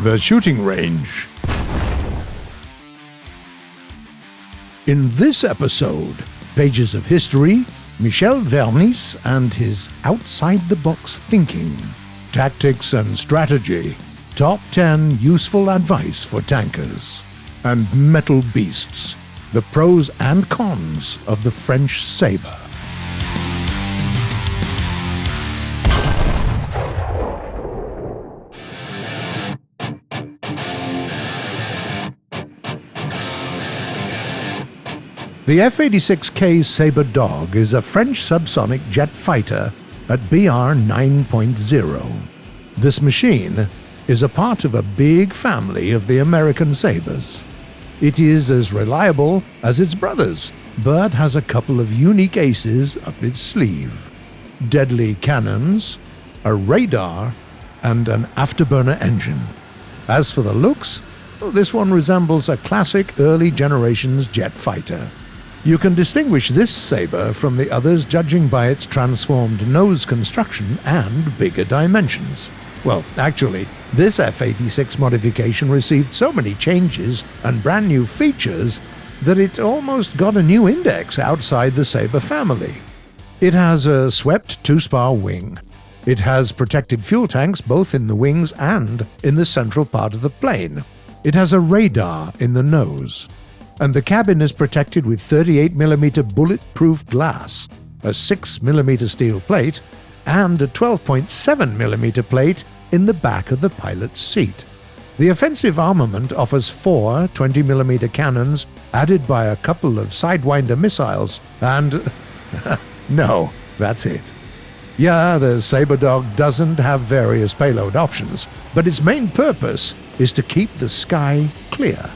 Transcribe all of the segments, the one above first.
the shooting range. In this episode, pages of history, Michel Vernisse and his outside-the-box thinking, tactics and strategy, top 10 useful advice for tankers, and metal beasts, the pros and cons of the French Sabre. The F-86K Sabre Dog is a French subsonic jet fighter at BR 9.0. This machine is a part of a big family of the American Sabres. It is as reliable as its brothers, but has a couple of unique aces up its sleeve: deadly cannons, a radar, and an afterburner engine. As for the looks, this one resembles a classic early generations jet fighter. You can distinguish this Sabre from the others judging by its transformed nose construction and bigger dimensions. Well, actually, this F-86 modification received so many changes and brand new features that it almost got a new index outside the Sabre family. It has a swept two-spar wing. It has protected fuel tanks both in the wings and in the central part of the plane. It has a radar in the nose. And the cabin is protected with 38mm bulletproof glass, a 6mm steel plate, and a 12.7mm plate in the back of the pilot's seat. The offensive armament offers 4 20mm cannons added by a couple of Sidewinder missiles and... no, that's it. Yeah, the Sabre Dog doesn't have various payload options, but its main purpose is to keep the sky clear.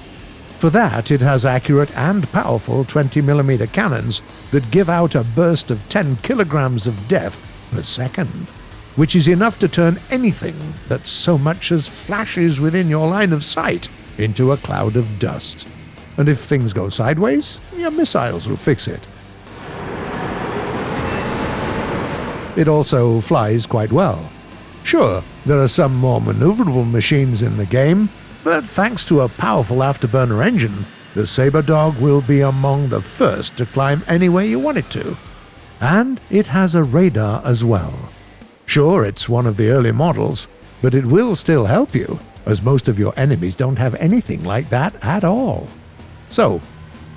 For that, it has accurate and powerful 20mm cannons that give out a burst of 10 kilograms of death per second, which is enough to turn anything that so much as flashes within your line of sight into a cloud of dust. And if things go sideways, your missiles will fix it. It also flies quite well. Sure, there are some more maneuverable machines in the game, but thanks to a powerful afterburner engine, the Sabre Dog will be among the first to climb anywhere you want it to. And it has a radar as well. Sure, it's one of the early models, but it will still help you, as most of your enemies don't have anything like that at all. So,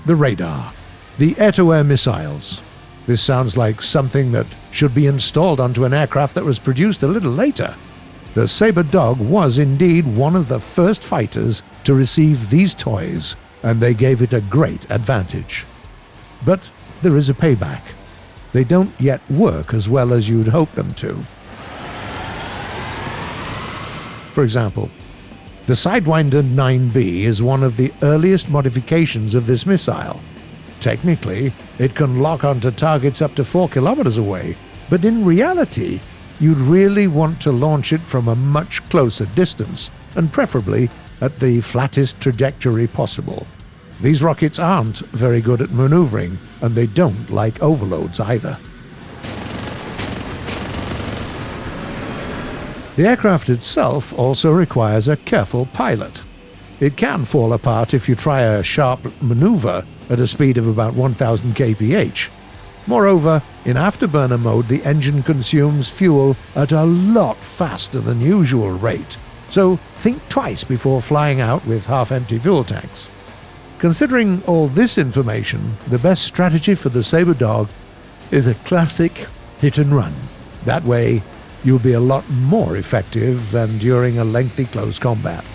the radar. The air-to-air missiles. This sounds like something that should be installed onto an aircraft that was produced a little later. The Sabre Dog was indeed one of the first fighters to receive these toys, and they gave it a great advantage. But there is a payback. They don't yet work as well as you'd hope them to. For example, the Sidewinder 9B is one of the earliest modifications of this missile. Technically, it can lock onto targets up to 4 kilometers away, but in reality, you'd really want to launch it from a much closer distance, and preferably at the flattest trajectory possible. These rockets aren't very good at maneuvering, and they don't like overloads either. The aircraft itself also requires a careful pilot. It can fall apart if you try a sharp maneuver at a speed of about 1000 kph. Moreover, in afterburner mode, the engine consumes fuel at a lot faster than usual rate, so think twice before flying out with half-empty fuel tanks. Considering all this information, the best strategy for the Sabre Dog is a classic hit and run. That way, you'll be a lot more effective than during a lengthy close combat.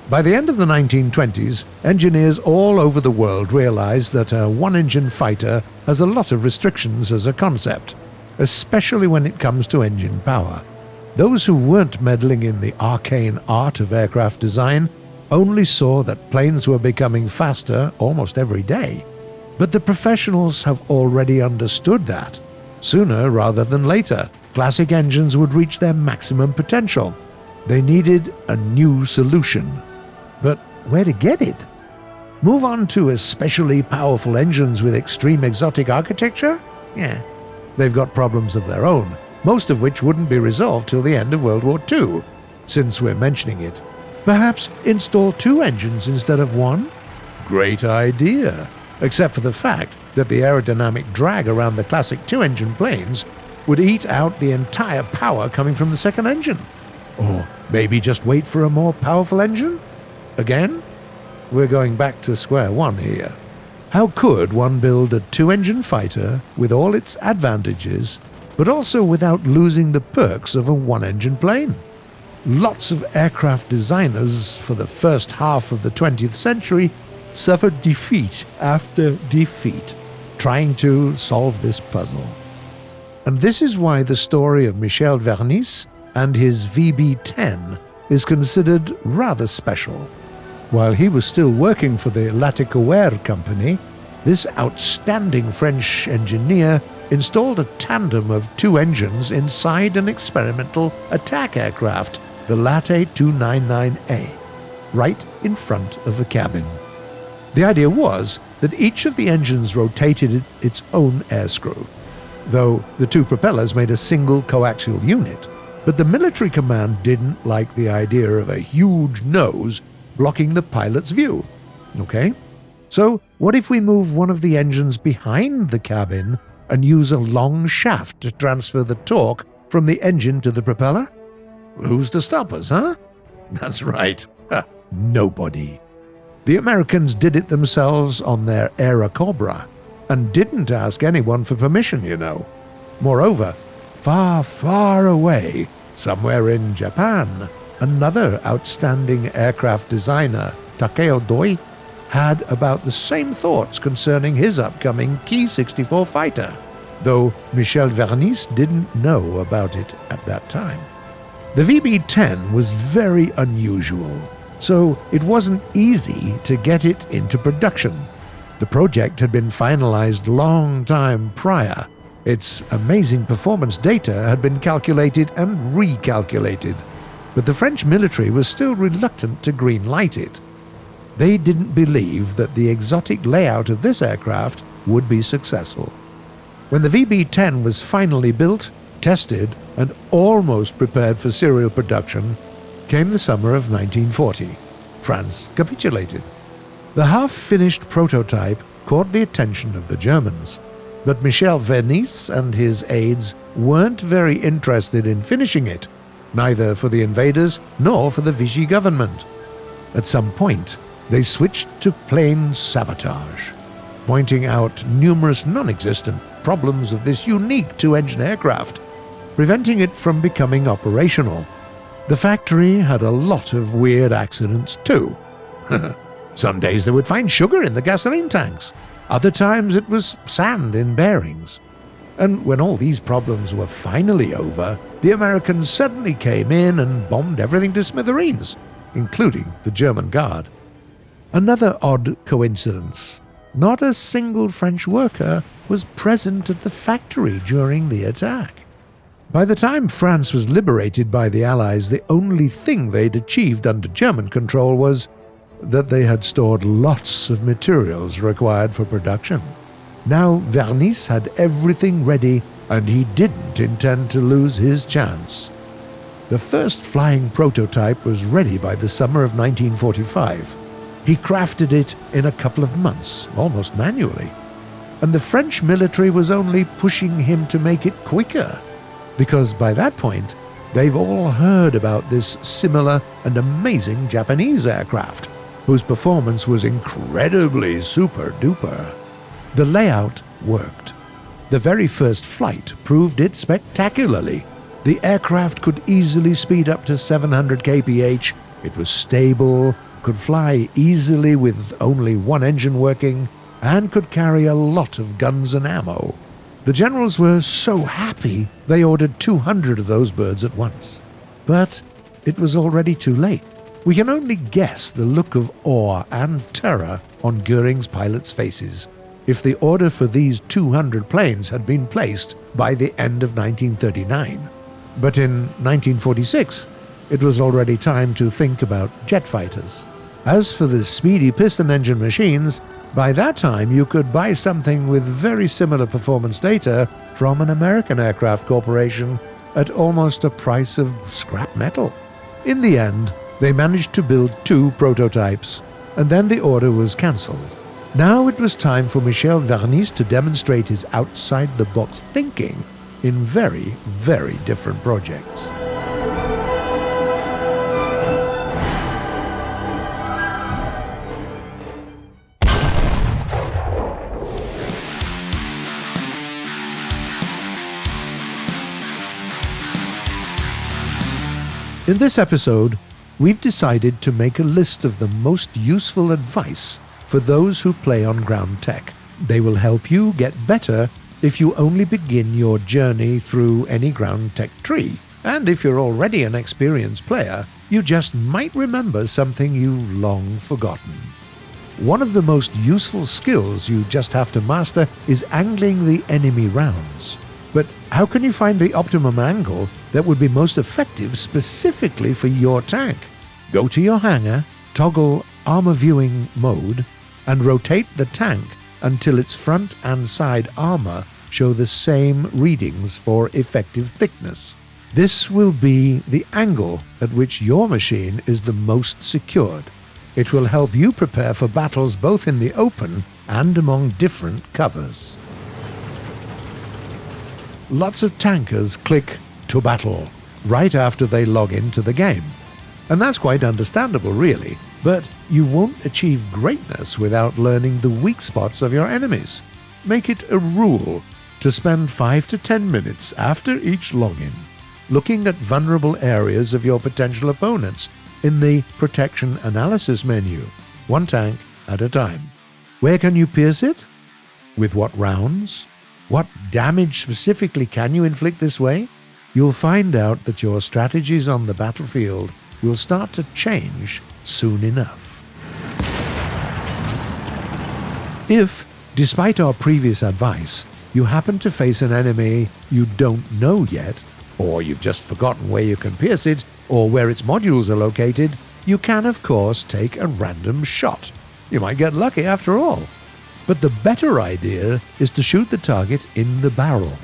By the end of the 1920s, engineers all over the world realized that a one-engine fighter has a lot of restrictions as a concept, especially when it comes to engine power. Those who weren't meddling in the arcane art of aircraft design only saw that planes were becoming faster almost every day. But the professionals have already understood that. Sooner rather than later, classic engines would reach their maximum potential. They needed a new solution. But where to get it? Move on to especially powerful engines with extreme exotic architecture? Yeah, they've got problems of their own, most of which wouldn't be resolved till the end of World War II. Since we're mentioning it, perhaps install 2 engines instead of 1? Great idea, except for the fact that the aerodynamic drag around the classic 2-engine planes would eat out the entire power coming from the second engine. Or maybe just wait for a more powerful engine? Again? We're going back to square one here. How could one build a 2-engine fighter with all its advantages, but also without losing the perks of a 1-engine plane? Lots of aircraft designers for the first half of the 20th century suffered defeat after defeat trying to solve this puzzle. And this is why the story of Michel Vernisse and his VB-10 is considered rather special. While he was still working for the Latécoère company, this outstanding French engineer installed a tandem of 2 engines inside an experimental attack aircraft, the Laté 299A, right in front of the cabin. The idea was that each of the engines rotated its own air screw, though the 2 propellers made a single coaxial unit. But the military command didn't like the idea of a huge nose blocking the pilot's view. Okay? So what if we move one of the engines behind the cabin and use a long shaft to transfer the torque from the engine to the propeller? Who's to stop us, huh? That's right. Nobody. The Americans did it themselves on their Aerocobra and didn't ask anyone for permission, you know. Moreover, far, far away, somewhere in Japan, another outstanding aircraft designer, Takeo Doi, had about the same thoughts concerning his upcoming Ki-64 fighter, though Michel Vernisse didn't know about it at that time. The VB-10 was very unusual, so it wasn't easy to get it into production. The project had been finalized long time prior. Its amazing performance data had been calculated and recalculated, but the French military was still reluctant to green-light it. They didn't believe that the exotic layout of this aircraft would be successful. When the VB-10 was finally built, tested, and almost prepared for serial production, came the summer of 1940. France capitulated. The half-finished prototype caught the attention of the Germans, but Michel Vernisse and his aides weren't very interested in finishing it, neither for the invaders nor for the Vichy government. At some point, they switched to plain sabotage, pointing out numerous non-existent problems of this unique 2-engine aircraft, preventing it from becoming operational. The factory had a lot of weird accidents too. Some days they would find sugar in the gasoline tanks. Other times it was sand in bearings. And when all these problems were finally over, the Americans suddenly came in and bombed everything to smithereens, including the German Guard. Another odd coincidence. Not a single French worker was present at the factory during the attack. By the time France was liberated by the Allies, the only thing they'd achieved under German control was that they had stored lots of materials required for production. Now Vernisse had everything ready, and he didn't intend to lose his chance. The first flying prototype was ready by the summer of 1945. He crafted it in a couple of months, almost manually. And the French military was only pushing him to make it quicker, because by that point, they've all heard about this similar and amazing Japanese aircraft, whose performance was incredibly super-duper. The layout worked. The very first flight proved it spectacularly. The aircraft could easily speed up to 700 kph, it was stable, could fly easily with only one engine working, and could carry a lot of guns and ammo. The generals were so happy they ordered 200 of those birds at once. But it was already too late. We can only guess the look of awe and terror on Goering's pilots' faces if the order for these 200 planes had been placed by the end of 1939. But in 1946, it was already time to think about jet fighters. As for the speedy piston engine machines, by that time you could buy something with very similar performance data from an American aircraft corporation at almost a price of scrap metal. In the end, they managed to build 2 prototypes, and then the order was cancelled. Now it was time for Michel Vernisse to demonstrate his outside-the-box thinking in very, very different projects. In this episode, we've decided to make a list of the most useful advice for those who play on ground tech. They will help you get better if you only begin your journey through any ground tech tree. And if you're already an experienced player, you just might remember something you've long forgotten. One of the most useful skills you just have to master is angling the enemy rounds. But how can you find the optimum angle that would be most effective specifically for your tank? Go to your hangar, toggle armor viewing mode, and rotate the tank until its front and side armor show the same readings for effective thickness. This will be the angle at which your machine is the most secured. It will help you prepare for battles both in the open and among different covers. Lots of tankers click "to battle" right after they log into the game. And that's quite understandable, really, but you won't achieve greatness without learning the weak spots of your enemies. Make it a rule to spend 5 to 10 minutes after each login looking at vulnerable areas of your potential opponents in the Protection Analysis menu, one tank at a time. Where can you pierce it? With what rounds? What damage specifically can you inflict this way? You'll find out that your strategies on the battlefield will start to change soon enough. If, despite our previous advice, you happen to face an enemy you don't know yet, or you've just forgotten where you can pierce it, or where its modules are located, you can of course take a random shot. You might get lucky after all. But the better idea is to shoot the target in the barrel.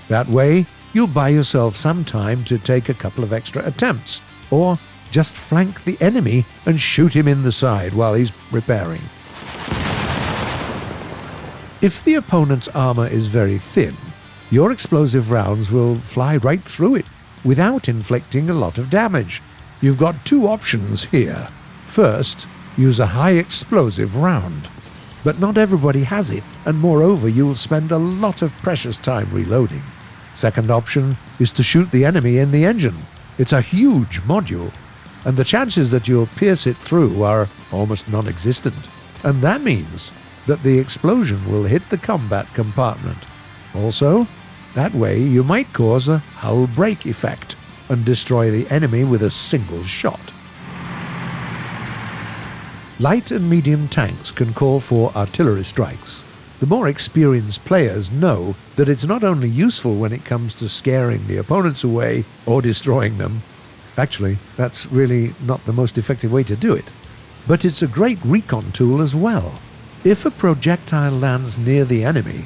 That way, you'll buy yourself some time to take a couple of extra attempts, or just flank the enemy and shoot him in the side while he's repairing. If the opponent's armor is very thin, your explosive rounds will fly right through it without inflicting a lot of damage. You've got 2 options here. First, use a high explosive round. But not everybody has it, and moreover you'll spend a lot of precious time reloading. Second option is to shoot the enemy in the engine. It's a huge module, and the chances that you'll pierce it through are almost non-existent. And that means that the explosion will hit the combat compartment. Also, that way you might cause a hull break effect and destroy the enemy with a single shot. Light and medium tanks can call for artillery strikes. The more experienced players know that it's not only useful when it comes to scaring the opponents away or destroying them. Actually, that's really not the most effective way to do it. But it's a great recon tool as well. If a projectile lands near the enemy,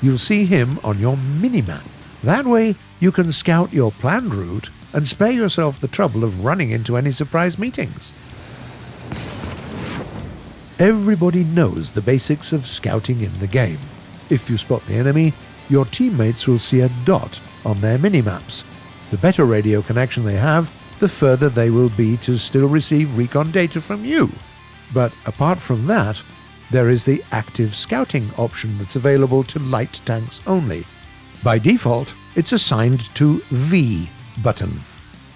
you'll see him on your minimap. That way, you can scout your planned route and spare yourself the trouble of running into any surprise meetings. Everybody knows the basics of scouting in the game. If you spot the enemy, your teammates will see a dot on their minimaps. The better radio connection they have, the further they will be to still receive recon data from you. But apart from that, there is the active scouting option that's available to light tanks only. By default, it's assigned to V button,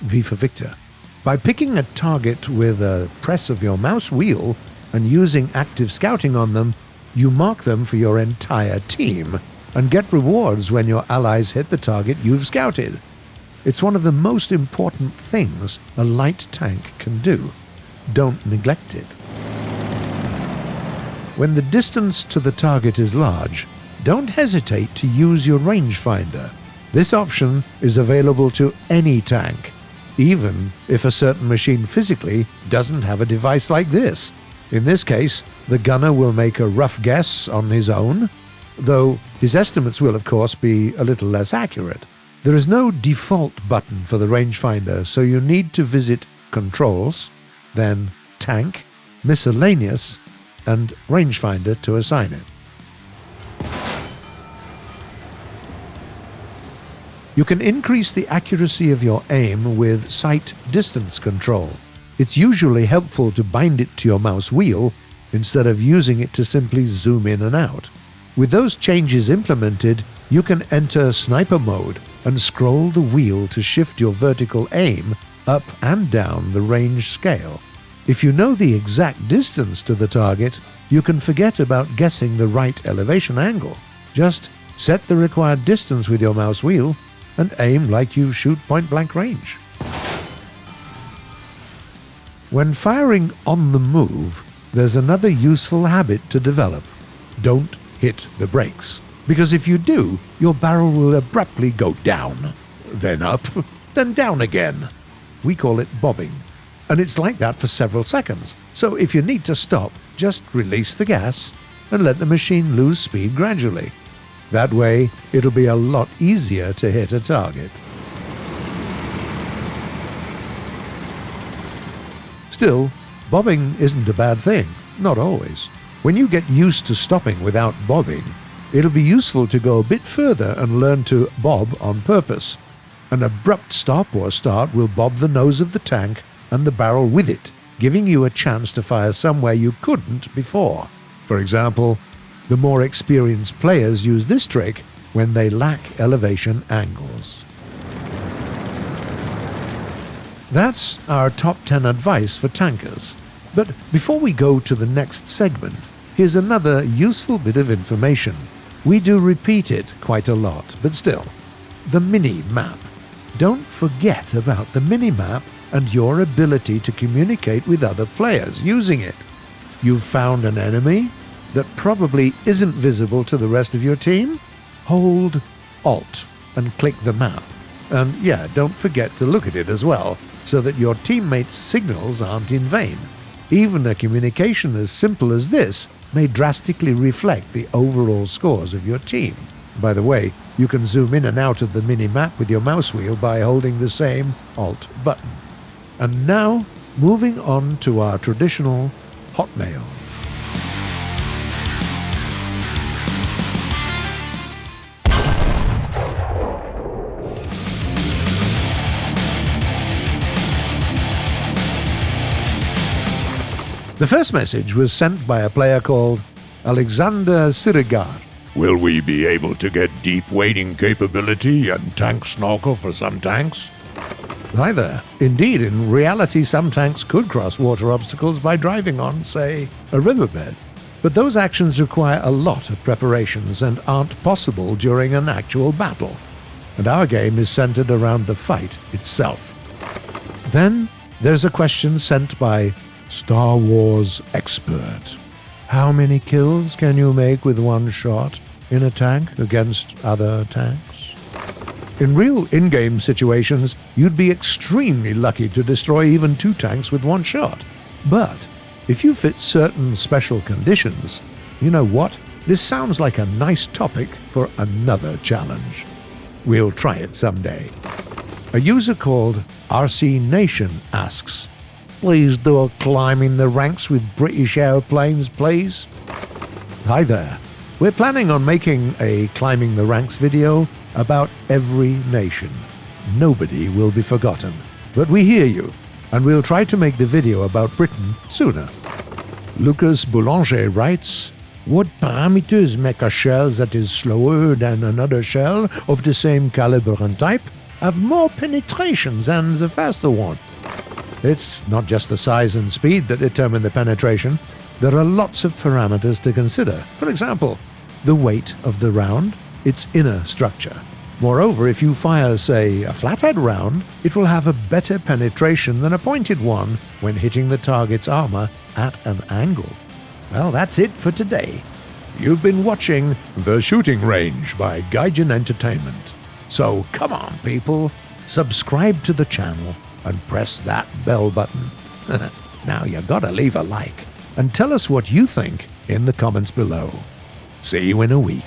V for Victor. By picking a target with a press of your mouse wheel and using active scouting on them, you mark them for your entire team and get rewards when your allies hit the target you've scouted. It's one of the most important things a light tank can do. Don't neglect it. When the distance to the target is large, don't hesitate to use your rangefinder. This option is available to any tank. even if a certain machine physically doesn't have a device like this. In this case, the gunner will make a rough guess on his own, though his estimates will, of course, be a little less accurate. There is no default button for the rangefinder, so you need to visit Controls, then Tank, Miscellaneous, and Rangefinder to assign it. You can increase the accuracy of your aim with sight distance control. It's usually helpful to bind it to your mouse wheel instead of using it to simply zoom in and out. With those changes implemented, you can enter sniper mode and scroll the wheel to shift your vertical aim up and down the range scale. If you know the exact distance to the target, you can forget about guessing the right elevation angle. Just set the required distance with your mouse wheel and aim like you shoot point-blank range. When firing on the move, there's another useful habit to develop. Don't hit the brakes, because if you do, your barrel will abruptly go down, then up, then down again. We call it bobbing, and it's like that for several seconds. So if you need to stop, just release the gas and let the machine lose speed gradually. That way, it'll be a lot easier to hit a target. Still, bobbing isn't a bad thing, not always. When you get used to stopping without bobbing, it'll be useful to go a bit further and learn to bob on purpose. An abrupt stop or start will bob the nose of the tank and the barrel with it, giving you a chance to fire somewhere you couldn't before. For example, the more experienced players use this trick when they lack elevation angles. That's our top 10 advice for tankers. But before we go to the next segment, here's another useful bit of information. We do repeat it quite a lot, but still. The mini-map. Don't forget about the mini-map and your ability to communicate with other players using it. You've found an enemy that probably isn't visible to the rest of your team? Hold Alt and click the map. And yeah, don't forget to look at it as well, so that your teammates' signals aren't in vain. Even a communication as simple as this may drastically reflect the overall scores of your team. By the way, you can zoom in and out of the mini-map with your mouse wheel by holding the same Alt button. And now, moving on to our traditional Hotmail. The first message was sent by a player called Alexander Sirigar. Will we be able to get deep wading capability and tank snorkel for some tanks? Hi there. Indeed, in reality, some tanks could cross water obstacles by driving on, say, a riverbed. But those actions require a lot of preparations and aren't possible during an actual battle. And our game is centered around the fight itself. Then there's a question sent by Star Wars Expert. How many kills can you make with one shot in a tank against other tanks? In real in-game situations, you'd be extremely lucky to destroy even 2 tanks with one shot. But if you fit certain special conditions, you know what? This sounds like a nice topic for another challenge. We'll try it someday. A user called RC Nation asks, "Please do a climbing the ranks with British airplanes, please." Hi there. We're planning on making a climbing the ranks video about every nation. Nobody will be forgotten. But we hear you, and we'll try to make the video about Britain sooner. Lucas Boulanger writes, "What parameters make a shell that is slower than another shell of the same caliber and type have more penetration than the faster one?" It's not just the size and speed that determine the penetration. There are lots of parameters to consider. For example, the weight of the round, its inner structure. Moreover, if you fire, say, a flathead round, it will have a better penetration than a pointed one when hitting the target's armor at an angle. Well, that's it for today. You've been watching The Shooting Range by Gaijin Entertainment. So come on, people, subscribe to the channel and press that bell button. Now you gotta leave a like and tell us what you think in the comments below. See you in a week.